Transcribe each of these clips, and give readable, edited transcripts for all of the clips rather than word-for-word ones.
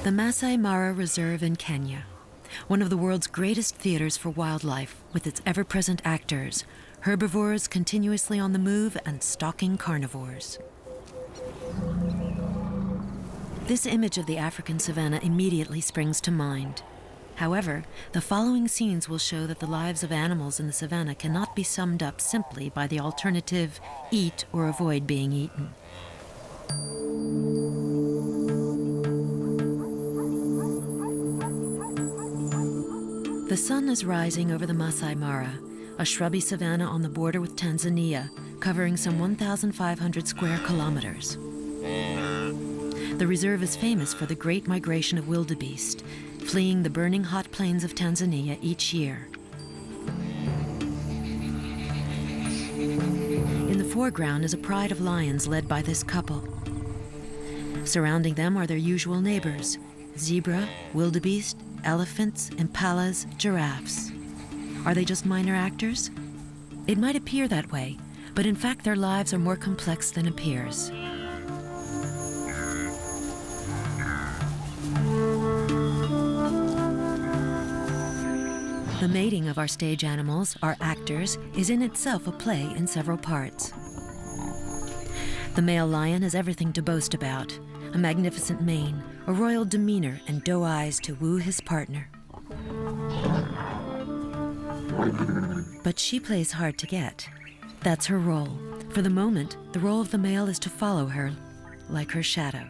The Masai Mara Reserve in Kenya, one of the world's greatest theaters for wildlife, with its ever-present actors, herbivores continuously on the move and stalking carnivores. This image of the African savanna immediately springs to mind. However, the following scenes will show that the lives of animals in the savanna cannot be summed up simply by the alternative, eat or avoid being eaten. The sun is rising over the Masai Mara, a shrubby savanna on the border with Tanzania, covering some 1,500 square kilometers. The reserve is famous for the great migration of wildebeest, fleeing the burning hot plains of Tanzania each year. In the foreground is a pride of lions led by this couple. Surrounding them are their usual neighbors: zebra, wildebeest, elephants, impalas, giraffes. Are they just minor actors? It might appear that way, but in fact their lives are more complex than appears. The mating of our stage animals, our actors, is in itself a play in several parts. The male lion has everything to boast about: a magnificent mane, a royal demeanor, and doe eyes to woo his partner. But she plays hard to get. That's her role. For the moment, the role of the male is to follow her, like her shadow.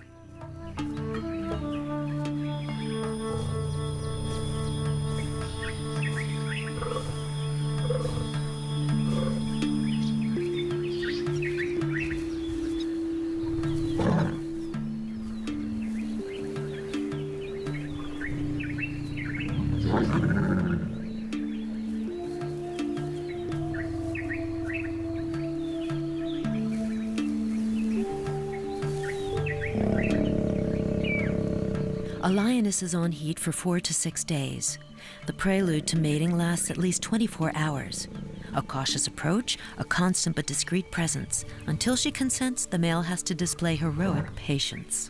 A lioness is on heat for 4 to 6 days. The prelude to mating lasts at least 24 hours. A cautious approach, a constant but discreet presence. Until she consents, the male has to display heroic patience.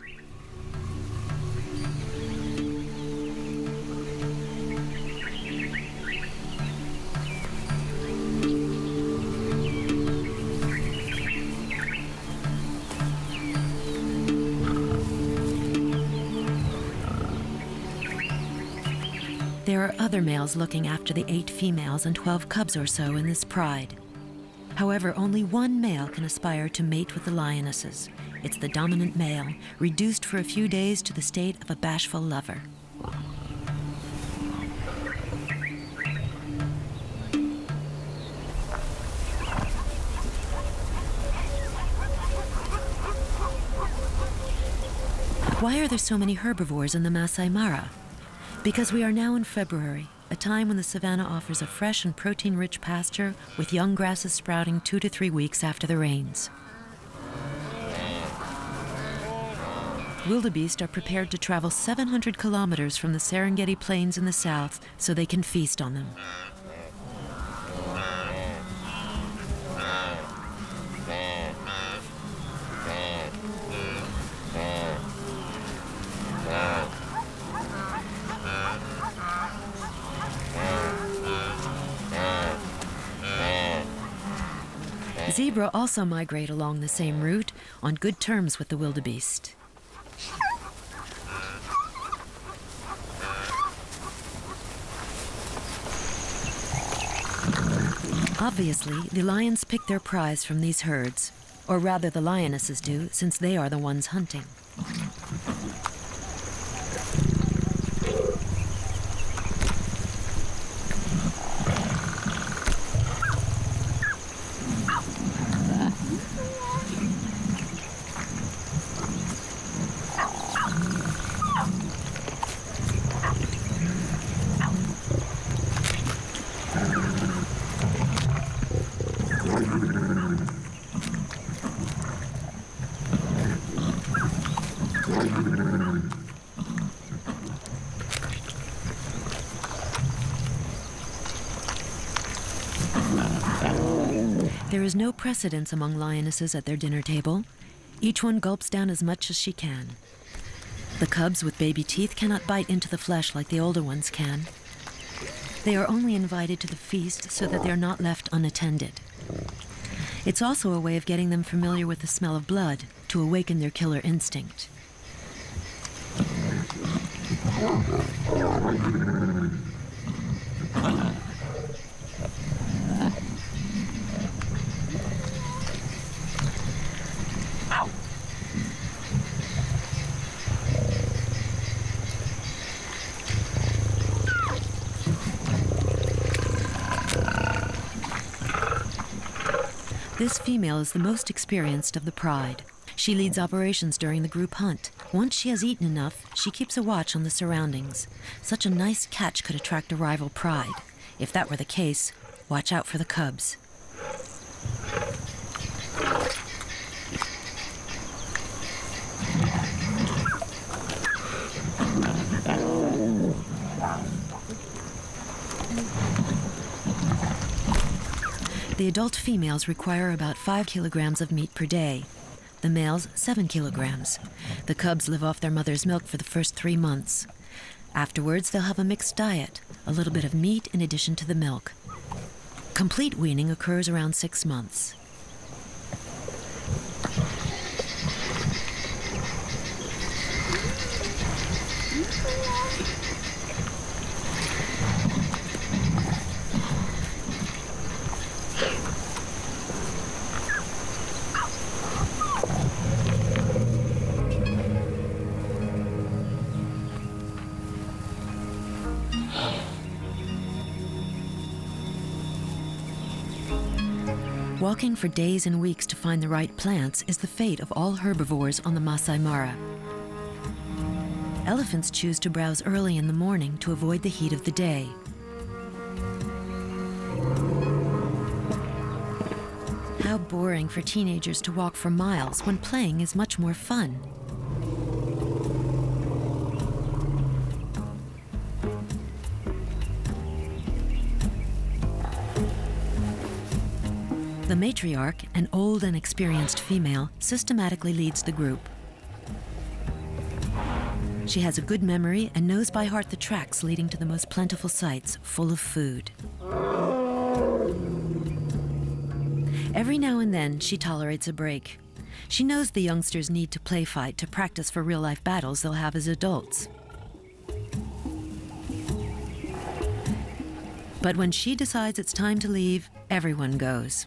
There are other males looking after the 8 females and 12 cubs or so in this pride. However, only one male can aspire to mate with the lionesses. It's the dominant male, reduced for a few days to the state of a bashful lover. Why are there so many herbivores in the Masai Mara? Because we are now in February, a time when the savanna offers a fresh and protein-rich pasture with young grasses sprouting 2 to 3 weeks after the rains. Wildebeest are prepared to travel 700 kilometers from the Serengeti Plains in the south so they can feast on them. Zebra also migrate along the same route, on good terms with the wildebeest. Obviously, the lions pick their prize from these herds, or rather the lionesses do, since they are the ones hunting. There is no precedence among lionesses at their dinner table. Each one gulps down as much as she can. The cubs with baby teeth cannot bite into the flesh like the older ones can. They are only invited to the feast so that they're not left unattended. It's also a way of getting them familiar with the smell of blood to awaken their killer instinct. This female is the most experienced of the pride. She leads operations during the group hunt. Once she has eaten enough, she keeps a watch on the surroundings. Such a nice catch could attract a rival pride. If that were the case, watch out for the cubs. The adult females require about 5 kilograms of meat per day. The males, 7 kilograms. The cubs live off their mother's milk for the first 3 months. Afterwards, they'll have a mixed diet, a little bit of meat in addition to the milk. Complete weaning occurs around 6 months. Walking for days and weeks to find the right plants is the fate of all herbivores on the Masai Mara. Elephants choose to browse early in the morning to avoid the heat of the day. How boring for teenagers to walk for miles when playing is much more fun. The matriarch, an old and experienced female, systematically leads the group. She has a good memory and knows by heart the tracks leading to the most plentiful sites full of food. Every now and then, she tolerates a break. She knows the youngsters need to play fight to practice for real-life battles they'll have as adults. But when she decides it's time to leave, everyone goes.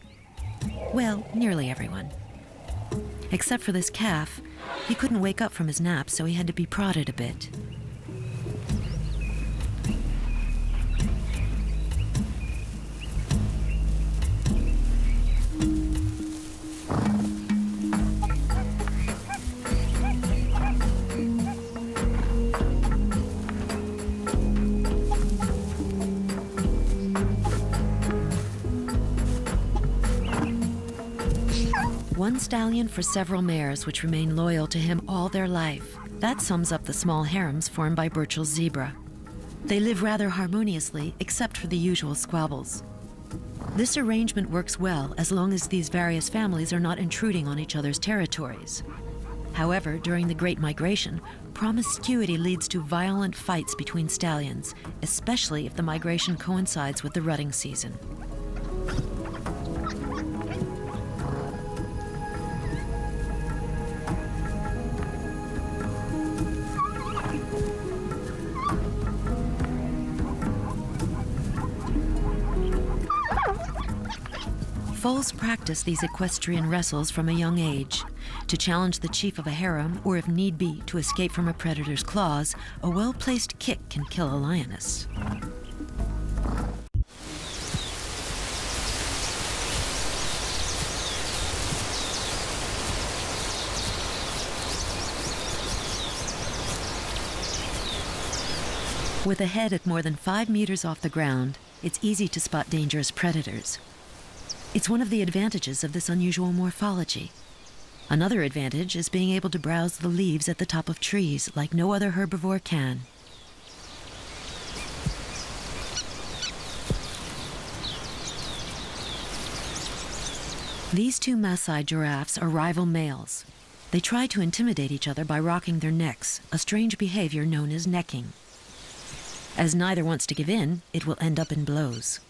Well, nearly everyone. Except for this calf. He couldn't wake up from his nap, so he had to be prodded a bit. One stallion for several mares which remain loyal to him all their life. That sums up the small harems formed by Burchell's zebra. They live rather harmoniously, except for the usual squabbles. This arrangement works well as long as these various families are not intruding on each other's territories. However, during the Great Migration, promiscuity leads to violent fights between stallions, especially if the migration coincides with the rutting season. Foals practice these equestrian wrestles from a young age. To challenge the chief of a harem, or if need be, to escape from a predator's claws, a well-placed kick can kill a lioness. With a head at more than 5 meters off the ground, it's easy to spot dangerous predators. It's one of the advantages of this unusual morphology. Another advantage is being able to browse the leaves at the top of trees like no other herbivore can. These two Maasai giraffes are rival males. They try to intimidate each other by rocking their necks, a strange behavior known as necking. As neither wants to give in, it will end up in blows.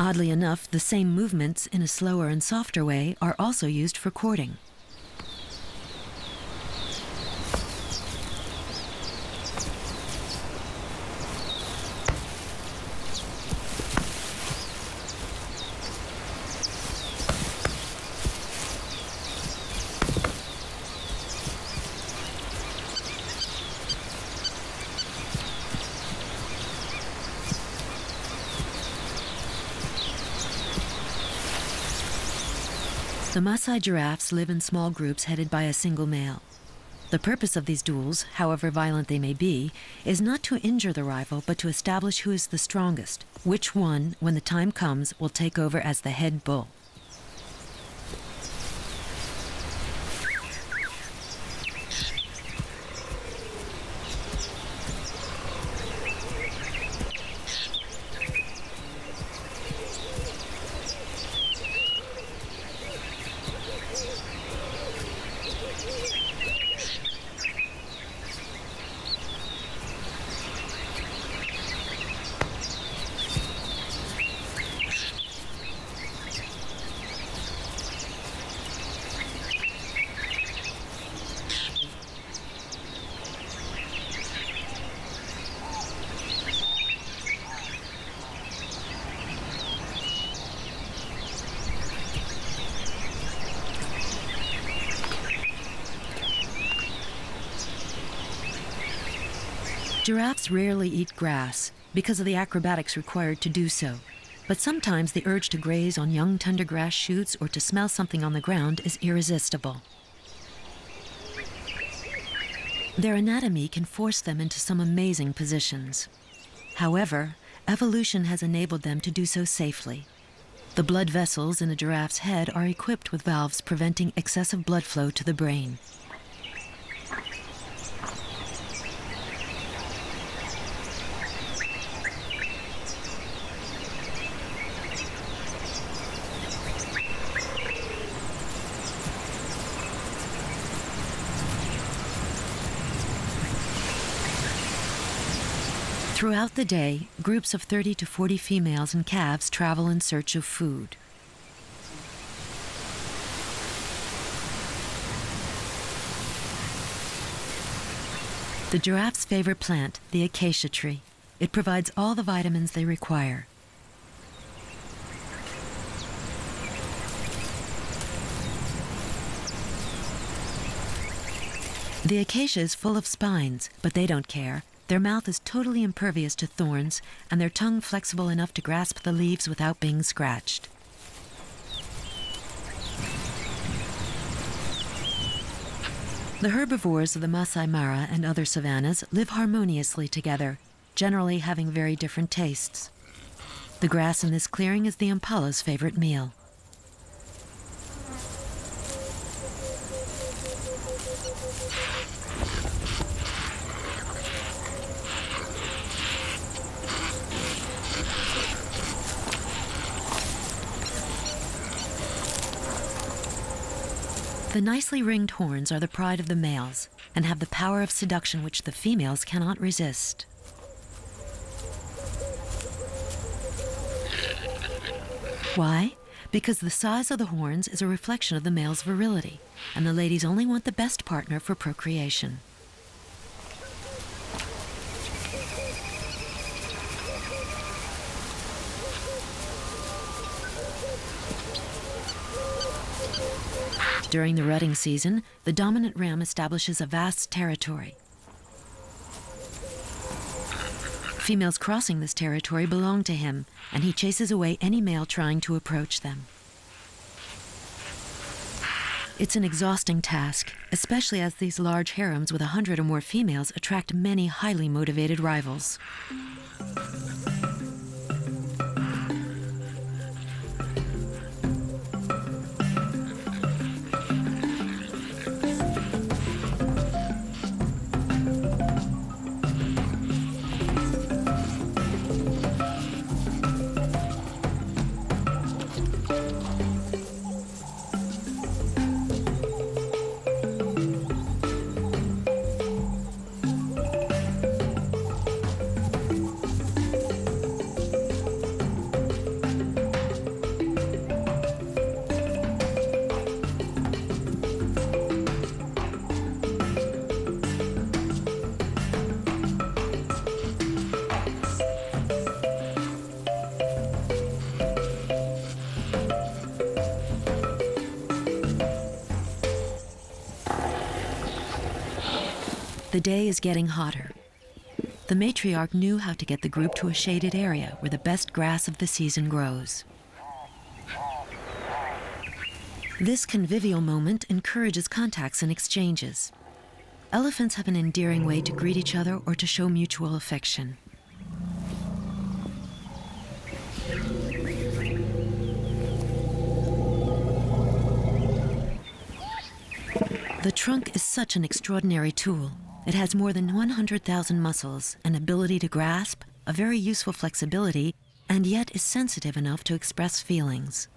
Oddly enough, the same movements in a slower and softer way are also used for courting. The Maasai giraffes live in small groups headed by a single male. The purpose of these duels, however violent they may be, is not to injure the rival, but to establish who is the strongest, which one, when the time comes, will take over as the head bull. Giraffes rarely eat grass because of the acrobatics required to do so, but sometimes the urge to graze on young tender grass shoots or to smell something on the ground is irresistible. Their anatomy can force them into some amazing positions. However, evolution has enabled them to do so safely. The blood vessels in a giraffe's head are equipped with valves preventing excessive blood flow to the brain. Throughout the day, groups of 30 to 40 females and calves travel in search of food. The giraffe's favorite plant, the acacia tree. It provides all the vitamins they require. The acacia is full of spines, but they don't care. Their mouth is totally impervious to thorns, and their tongue flexible enough to grasp the leaves without being scratched. The herbivores of the Masai Mara and other savannas live harmoniously together, generally having very different tastes. The grass in this clearing is the impala's favorite meal. The nicely ringed horns are the pride of the males and have the power of seduction which the females cannot resist. Why? Because the size of the horns is a reflection of the male's virility, and the ladies only want the best partner for procreation. During the rutting season, the dominant ram establishes a vast territory. Females crossing this territory belong to him, and he chases away any male trying to approach them. It's an exhausting task, especially as these large harems with 100 or more females attract many highly motivated rivals. The day is getting hotter. The matriarch knew how to get the group to a shaded area where the best grass of the season grows. This convivial moment encourages contacts and exchanges. Elephants have an endearing way to greet each other or to show mutual affection. The trunk is such an extraordinary tool. It has more than 100,000 muscles, an ability to grasp, a very useful flexibility, and yet is sensitive enough to express feelings.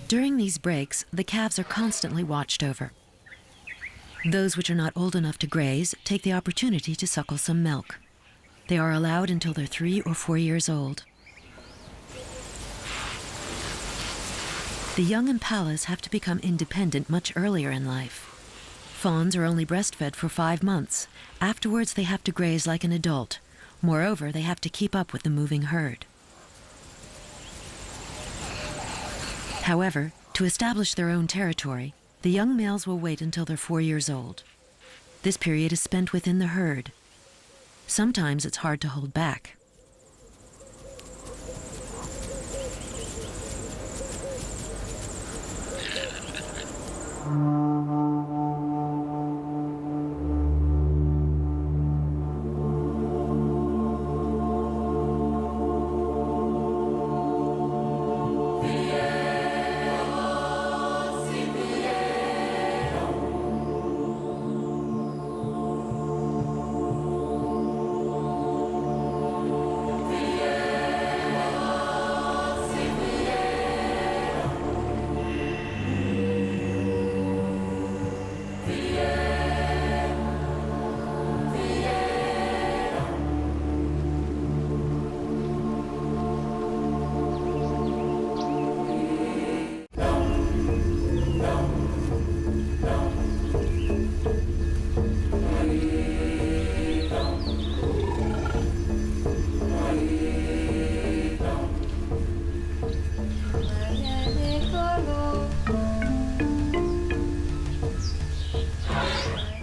During these breaks, the calves are constantly watched over. Those which are not old enough to graze take the opportunity to suckle some milk. They are allowed until they're 3 or 4 years old. The young impalas have to become independent much earlier in life. Fawns are only breastfed for 5 months. Afterwards, they have to graze like an adult. Moreover, they have to keep up with the moving herd. However, to establish their own territory, the young males will wait until they're 4 years old. This period is spent within the herd. Sometimes it's hard to hold back.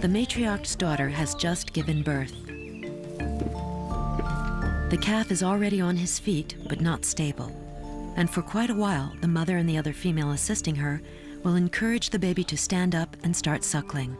The matriarch's daughter has just given birth. The calf is already on his feet, but not stable. And for quite a while, the mother and the other female assisting her will encourage the baby to stand up and start suckling.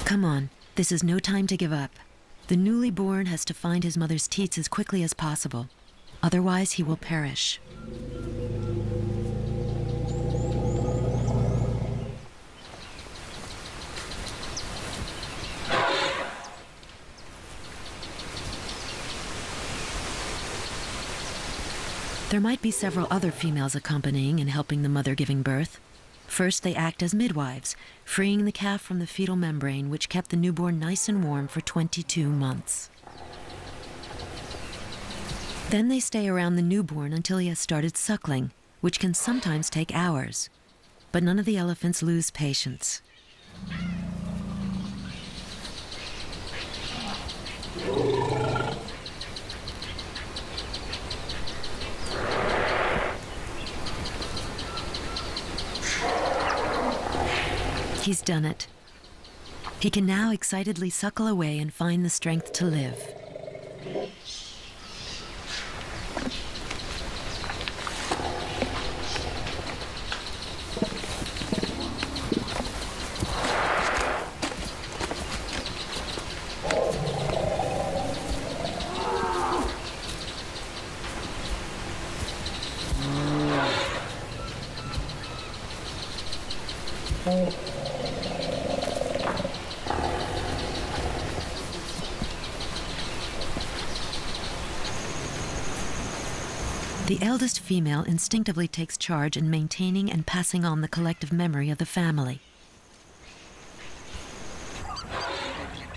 Come on, this is no time to give up. The newly born has to find his mother's teats as quickly as possible. Otherwise, he will perish. There might be several other females accompanying and helping the mother giving birth. First, they act as midwives, freeing the calf from the fetal membrane, which kept the newborn nice and warm for 22 months. Then they stay around the newborn until he has started suckling, which can sometimes take hours. But none of the elephants lose patience. He's done it. He can now excitedly suckle away and find the strength to live. The eldest female instinctively takes charge in maintaining and passing on the collective memory of the family.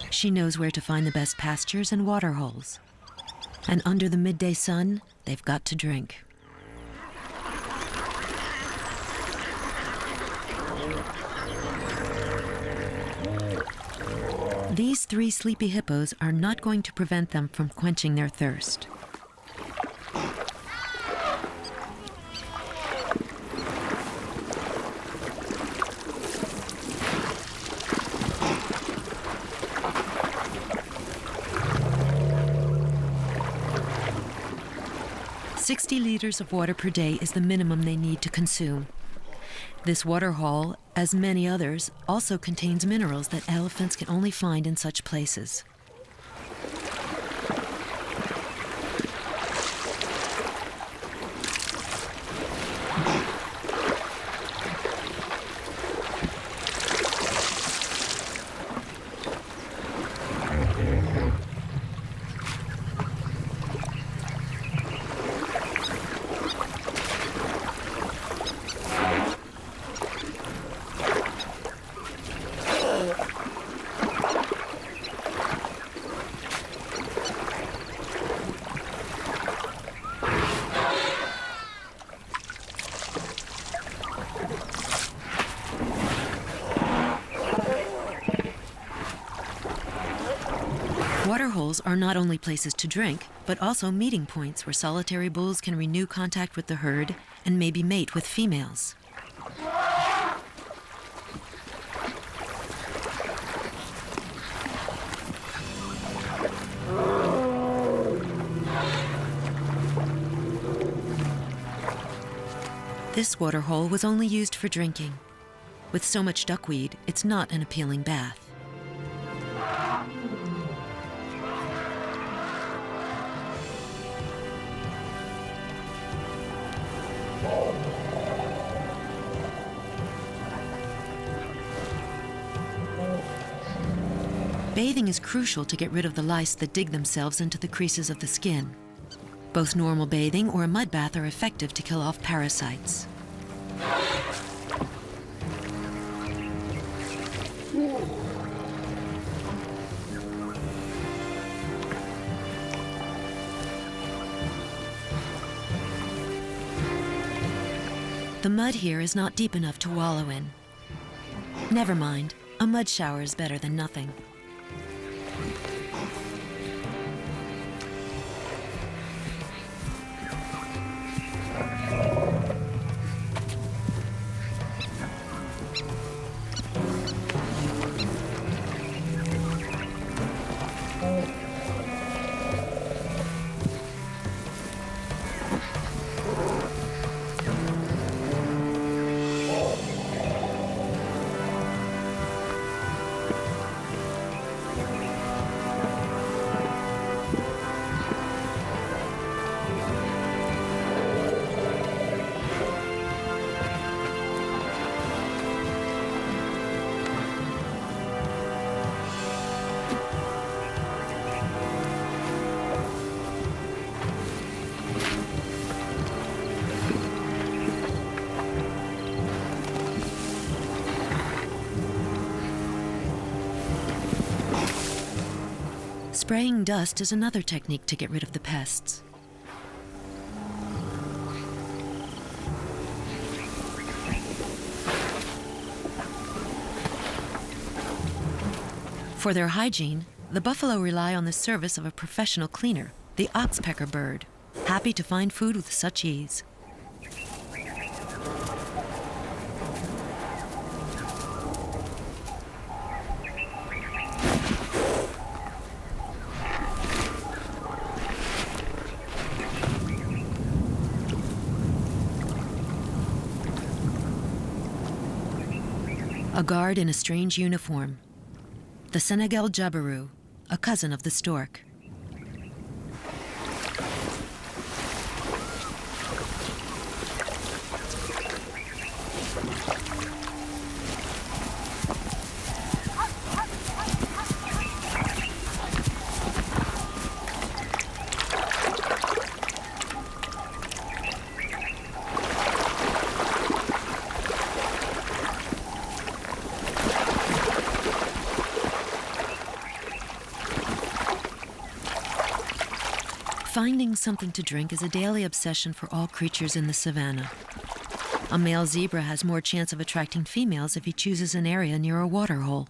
She knows where to find the best pastures and water holes. And under the midday sun, they've got to drink. These 3 sleepy hippos are not going to prevent them from quenching their thirst. "60 liters of water per day is the minimum they need to consume. This water hole, as many others, also contains minerals that elephants can only find in such places. Water holes are not only places to drink, but also meeting points where solitary bulls can renew contact with the herd and maybe mate with females. This water hole was only used for drinking. With so much duckweed, it's not an appealing bath. Bathing is crucial to get rid of the lice that dig themselves into the creases of the skin. Both normal bathing or a mud bath are effective to kill off parasites. The mud here is not deep enough to wallow in. Never mind, a mud shower is better than nothing. Spraying dust is another technique to get rid of the pests. For their hygiene, the buffalo rely on the service of a professional cleaner, the oxpecker bird, happy to find food with such ease. A guard in a strange uniform. The Senegal jabiru, a cousin of the stork. Finding something to drink is a daily obsession for all creatures in the savannah. A male zebra has more chance of attracting females if he chooses an area near a water hole.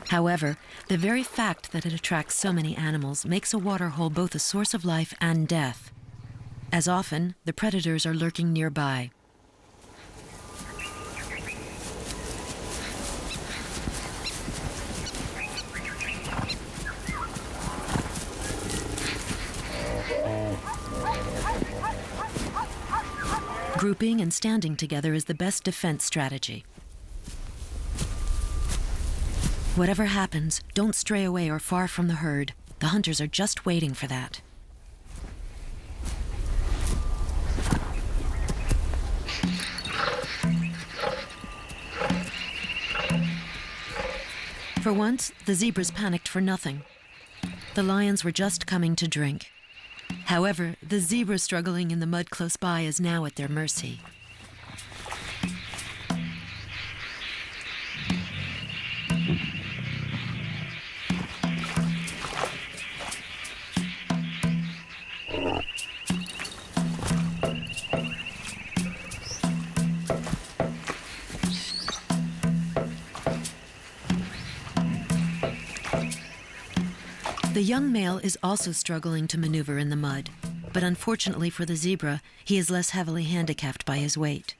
However, the very fact that it attracts so many animals makes a water hole both a source of life and death. As often, the predators are lurking nearby. Grouping and standing together is the best defense strategy. Whatever happens, don't stray away or far from the herd. The hunters are just waiting for that. For once, the zebras panicked for nothing. The lions were just coming to drink. However, the zebra struggling in the mud close by is now at their mercy. The young male is also struggling to maneuver in the mud, but unfortunately for the zebra, he is less heavily handicapped by his weight.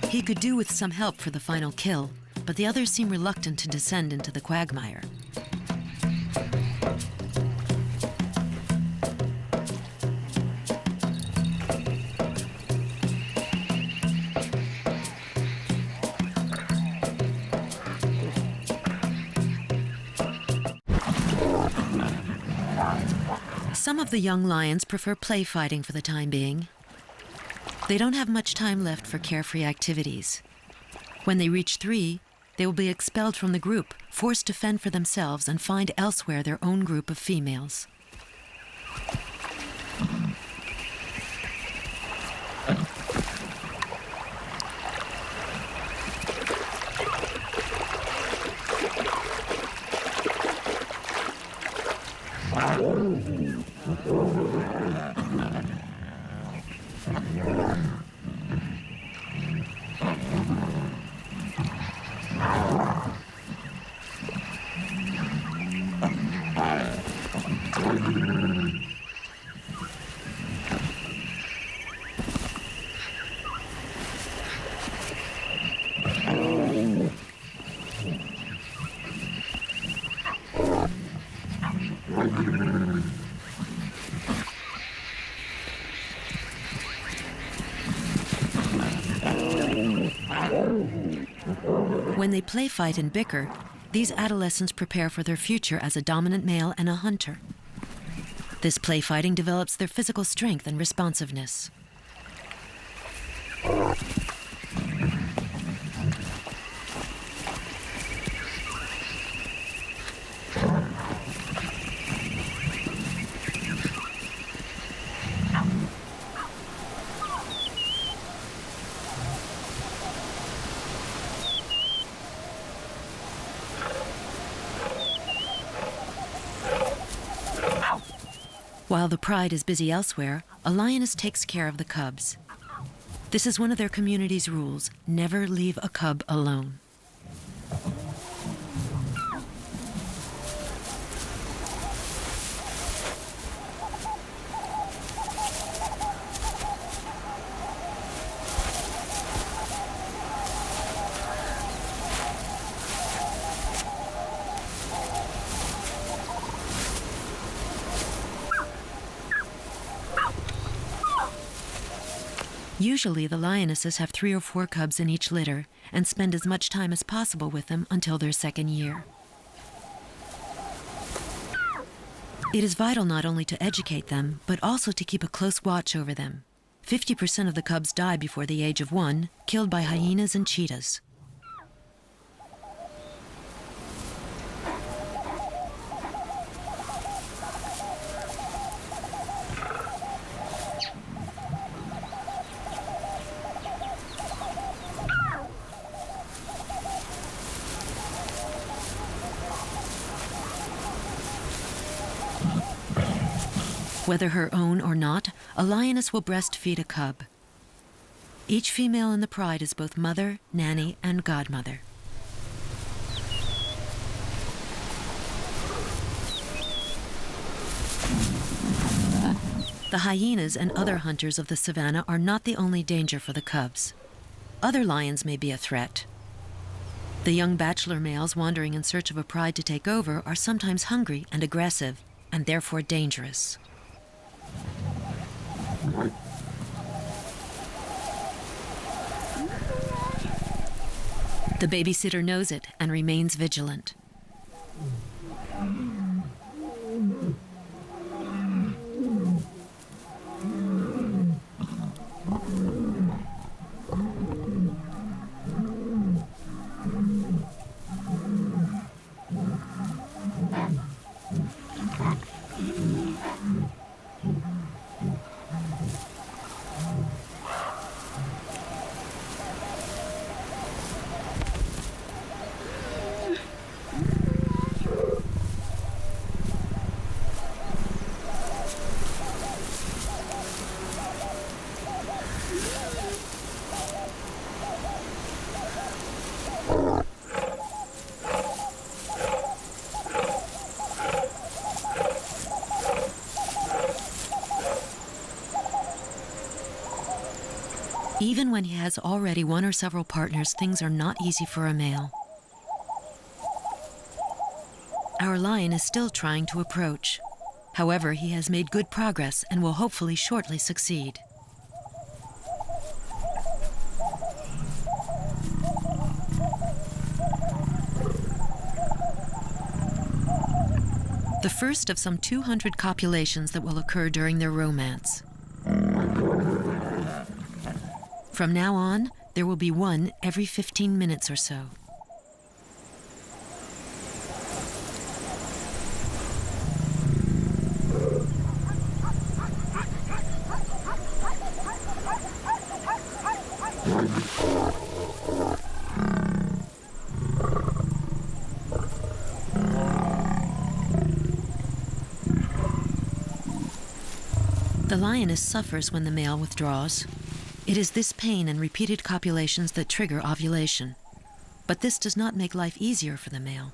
He could do with some help for the final kill, but the others seem reluctant to descend into the quagmire. Some of the young lions prefer play fighting for the time being. They don't have much time left for carefree activities. When they reach 3, they will be expelled from the group, forced to fend for themselves and find elsewhere their own group of females. When they play fight and bicker, these adolescents prepare for their future as a dominant male and a hunter. This play fighting develops their physical strength and responsiveness. While the pride is busy elsewhere, a lioness takes care of the cubs. This is one of their community's rules: never leave a cub alone. Usually, the lionesses have 3 or 4 cubs in each litter and spend as much time as possible with them until their second year. It is vital not only to educate them, but also to keep a close watch over them. 50% of the cubs die before the age of 1, killed by hyenas and cheetahs. Whether her own or not, a lioness will breastfeed a cub. Each female in the pride is both mother, nanny, and godmother. The hyenas and other hunters of the savannah are not the only danger for the cubs. Other lions may be a threat. The young bachelor males wandering in search of a pride to take over are sometimes hungry and aggressive, and therefore dangerous. The babysitter knows it and remains vigilant. Even when he has already 1 or several partners, things are not easy for a male. Our lion is still trying to approach. However, he has made good progress and will hopefully shortly succeed. The first of some 200 copulations that will occur during their romance. From now on, there will be 1 every 15 minutes or so. The lioness suffers when the male withdraws. It is this pain and repeated copulations that trigger ovulation. But this does not make life easier for the male.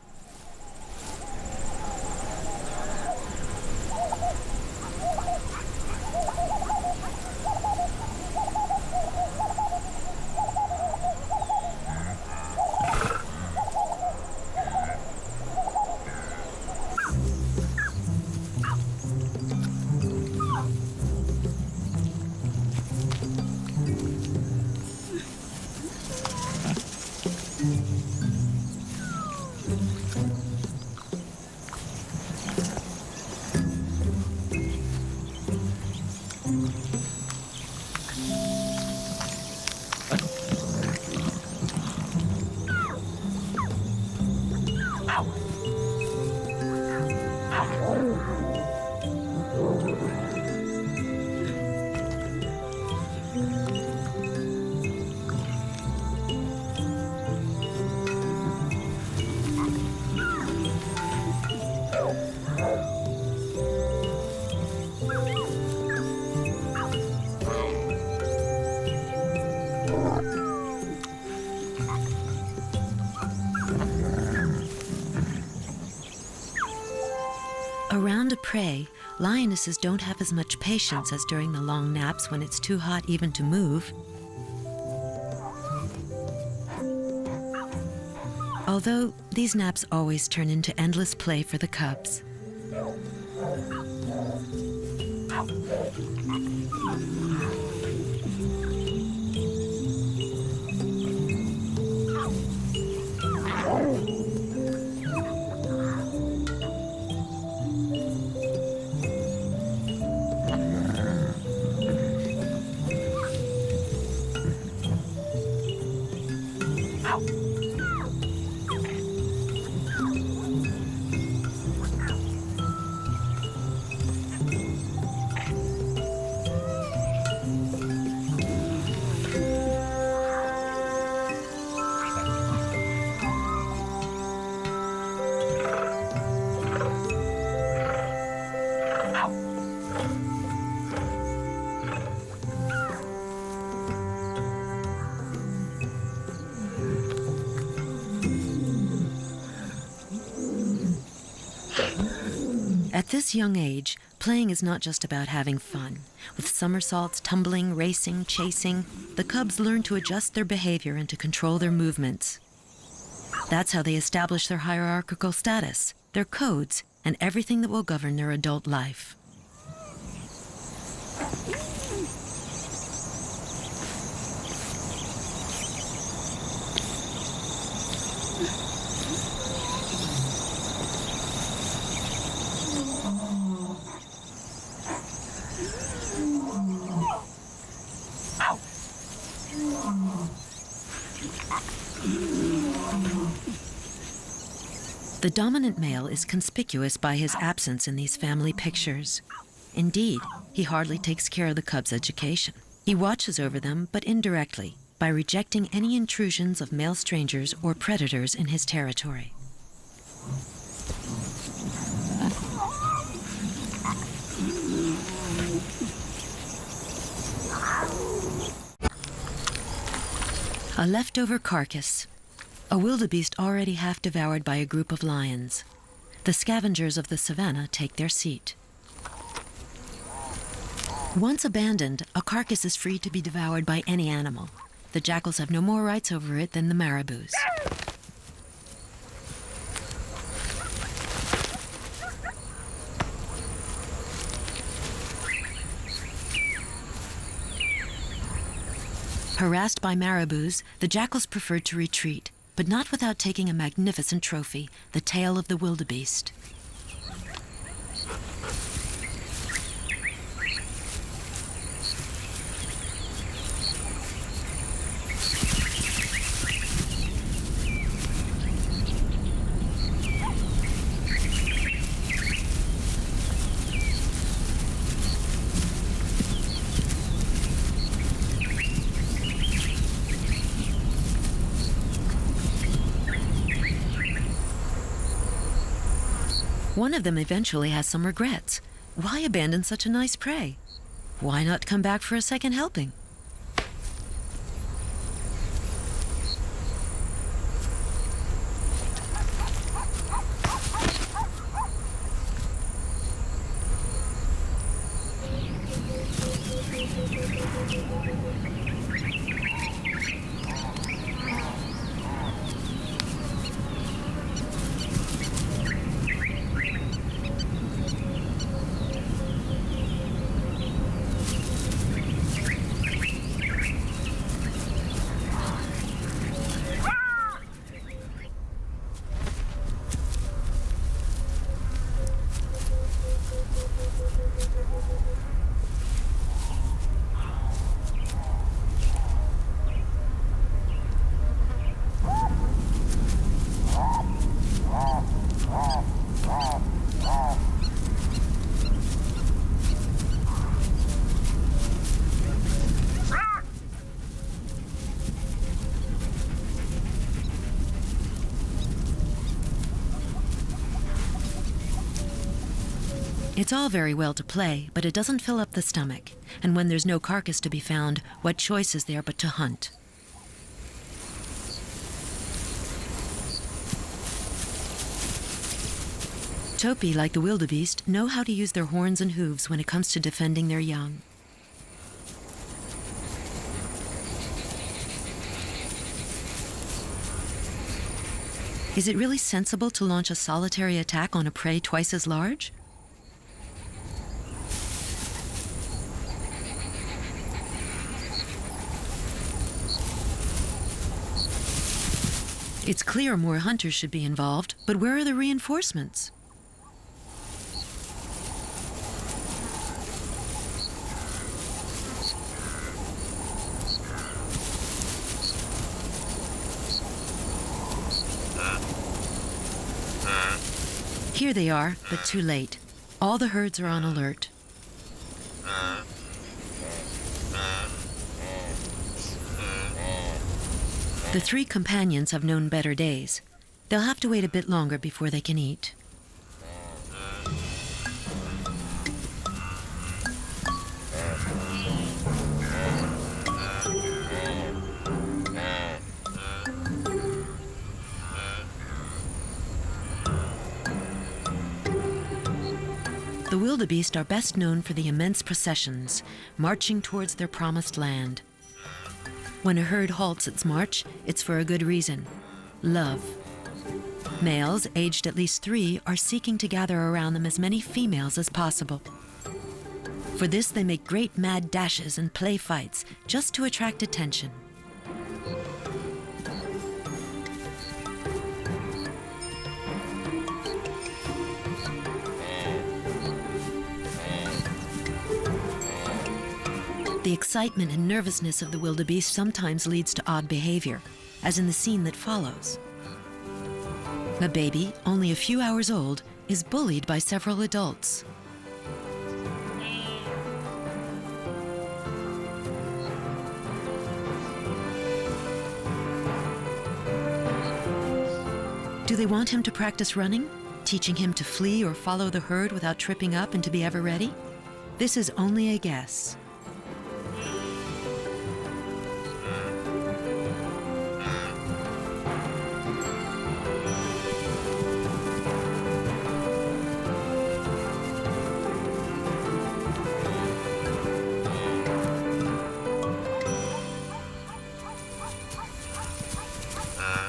Around a prey, lionesses don't have as much patience as during the long naps when it's too hot even to move. Although these naps always turn into endless play for the cubs. At this young age, playing is not just about having fun. With somersaults, tumbling, racing, chasing, the cubs learn to adjust their behavior and to control their movements. That's how they establish their hierarchical status, their codes, and everything that will govern their adult life. The dominant male is conspicuous by his absence in these family pictures. Indeed, he hardly takes care of the cubs' education. He watches over them, but indirectly, by rejecting any intrusions of male strangers or predators in his territory. A leftover carcass. A wildebeest already half devoured by a group of lions. The scavengers of the savannah take their seat. Once abandoned, a carcass is free to be devoured by any animal. The jackals have no more rights over it than the marabous. Harassed by marabous, the jackals preferred to retreat, but not without taking a magnificent trophy, the tail of the wildebeest. One of them eventually has some regrets. Why abandon such a nice prey? Why not come back for a second helping? It's all very well to play, but it doesn't fill up the stomach. And when there's no carcass to be found, what choice is there but to hunt? Topi, like the wildebeest, know how to use their horns and hooves when it comes to defending their young. Is it really sensible to launch a solitary attack on a prey twice as large? It's clear more hunters should be involved, but where are the reinforcements? Here they are, but too late. All the herds are on alert. The three companions have known better days. They'll have to wait a bit longer before they can eat. The wildebeest are best known for the immense processions, marching towards their promised land. When a herd halts its march, it's for a good reason: love. Males, aged at least 3, are seeking to gather around them as many females as possible. For this, they make great mad dashes and play fights, just to attract attention. The excitement and nervousness of the wildebeest sometimes leads to odd behavior, as in the scene that follows. A baby, only a few hours old, is bullied by several adults. Do they want him to practice running, teaching him to flee or follow the herd without tripping up and to be ever ready? This is only a guess.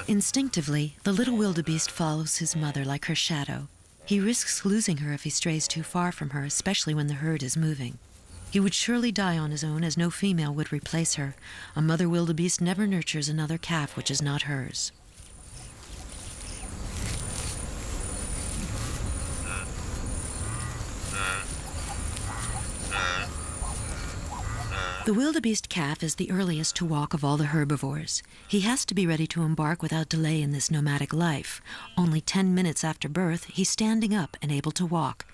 Instinctively, the little wildebeest follows his mother like her shadow. He risks losing her if he strays too far from her, especially when the herd is moving. He would surely die on his own, as no female would replace her. A mother wildebeest never nurtures another calf which is not hers. The wildebeest calf is the earliest to walk of all the herbivores. He has to be ready to embark without delay in this nomadic life. Only 10 minutes after birth, he's standing up and able to walk.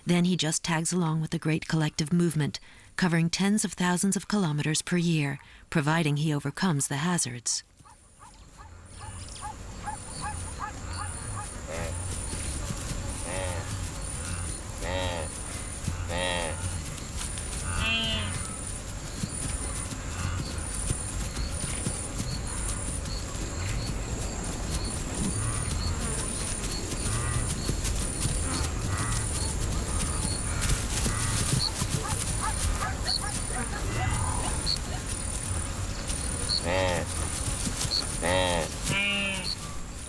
Then he just tags along with the great collective movement, covering tens of thousands of kilometers per year, providing he overcomes the hazards.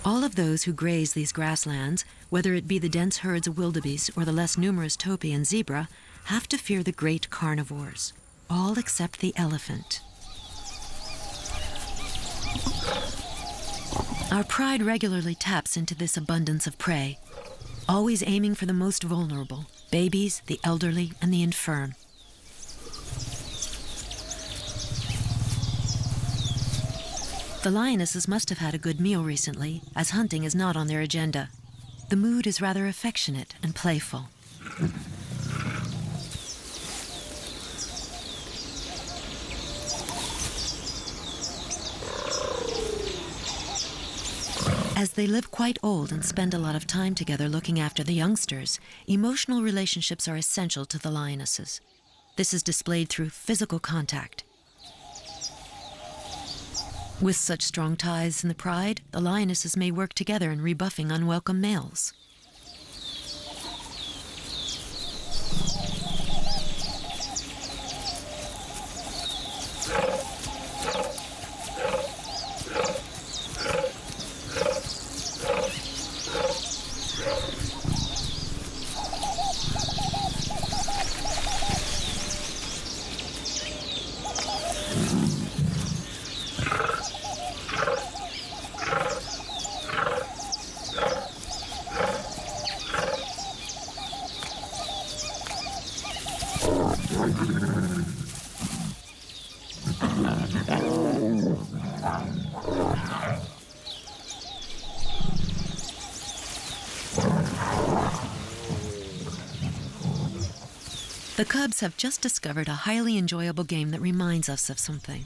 All of those who graze these grasslands, whether it be the dense herds of wildebeest or the less numerous topi and zebra, have to fear the great carnivores, all except the elephant. Our pride regularly taps into this abundance of prey, always aiming for the most vulnerable: babies, the elderly, and the infirm. The lionesses must have had a good meal recently, as hunting is not on their agenda. The mood is rather affectionate and playful. As they live quite old and spend a lot of time together looking after the youngsters, emotional relationships are essential to the lionesses. This is displayed through physical contact. With such strong ties in the pride, the lionesses may work together in rebuffing unwelcome males. The cubs have just discovered a highly enjoyable game that reminds us of something.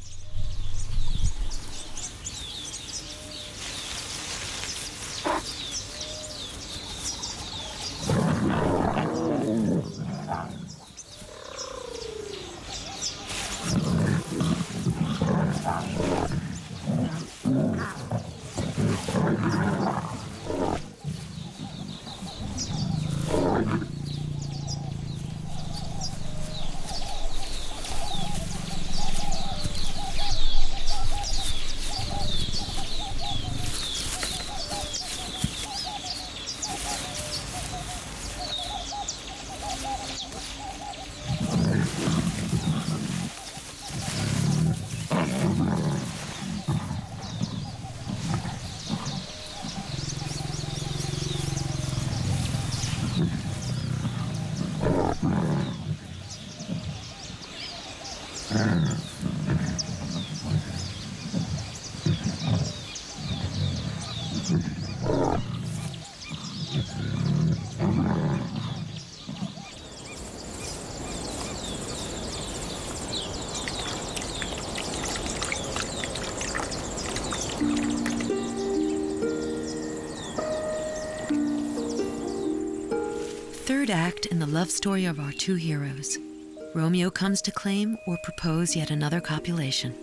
Third act in the love story of our two heroes. Romeo comes to claim or propose yet another copulation.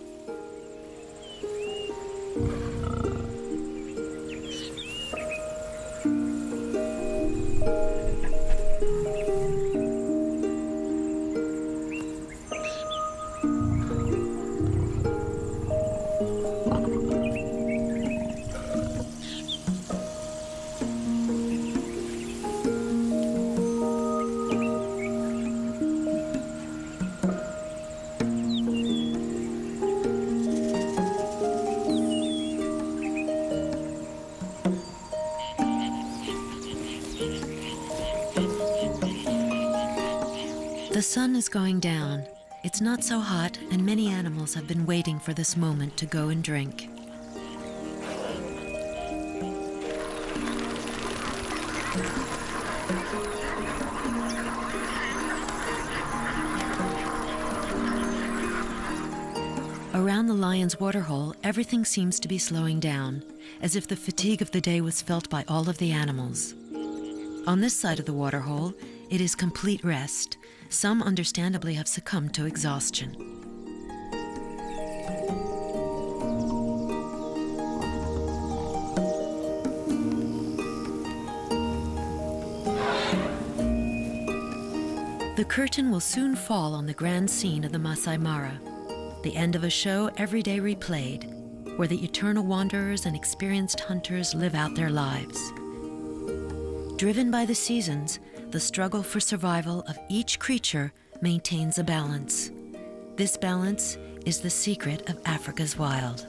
The sun is going down. It's not so hot, and many animals have been waiting for this moment to go and drink. Around the lion's waterhole, everything seems to be slowing down, as if the fatigue of the day was felt by all of the animals. On this side of the waterhole, it is complete rest. Some understandably have succumbed to exhaustion. The curtain will soon fall on the grand scene of the Masai Mara, the end of a show every day replayed, where the eternal wanderers and experienced hunters live out their lives. Driven by the seasons, the struggle for survival of each creature maintains a balance. This balance is the secret of Africa's wild.